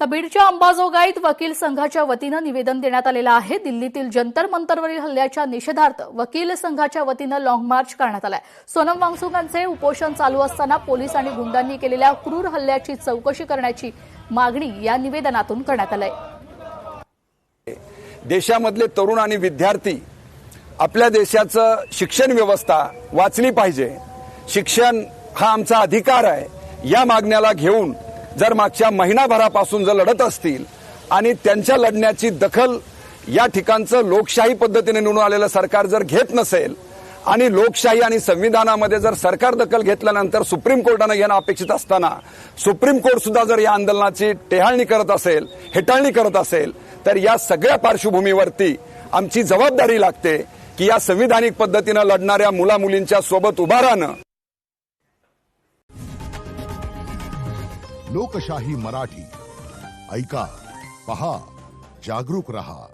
तर बीडच्या अंबाजोगाईत वकील संघाच्या वतीनं निवेदन देण्यात आलेलं आहे। दिल्लीतील जंतर मंतरवरील हल्ल्याच्या निषेधार्थ वकील संघाच्या वतीनं लॉंग मार्च करण्यात आलाय। सोनम वांगचुकांचे उपोषण चालू असताना पोलीस आणि गुंडांनी केलेल्या क्रूर हल्ल्याची चौकशी करण्याची मागणी या निवेदनातून करण्यात आली आहे। देशामधले तरुण आणि विद्यार्थी आपल्या देशाचं शिक्षण व्यवस्था वाचली पाहिजे, शिक्षण हा आमचा अधिकार आहे, या मागण्याला घेऊन जर मागच्या महिनाभरापासून जर लढत असतील आणि त्यांच्या लढण्याची दखल या ठिकाणचं लोकशाही पद्धतीने निवडून आलेलं सरकार जर घेत नसेल आणि लोकशाही आणि संविधानामध्ये जर सरकार दखल घेतल्यानंतर सुप्रीम कोर्टाने घेणं अपेक्षित असताना सुप्रीम कोर्ट सुद्धा जर या आंदोलनाची टेहाळणी करत असेल, हेटाळणी करत असेल, तर या सगळ्या पार्श्वभूमीवरती आमची जबाबदारी लागते की या संविधानिक पद्धतीने लढणाऱ्या मुला-मुलींच्या सोबत उभा राहणं। लोकशाही मराठी ऐका, पहा, जागरूक रहा।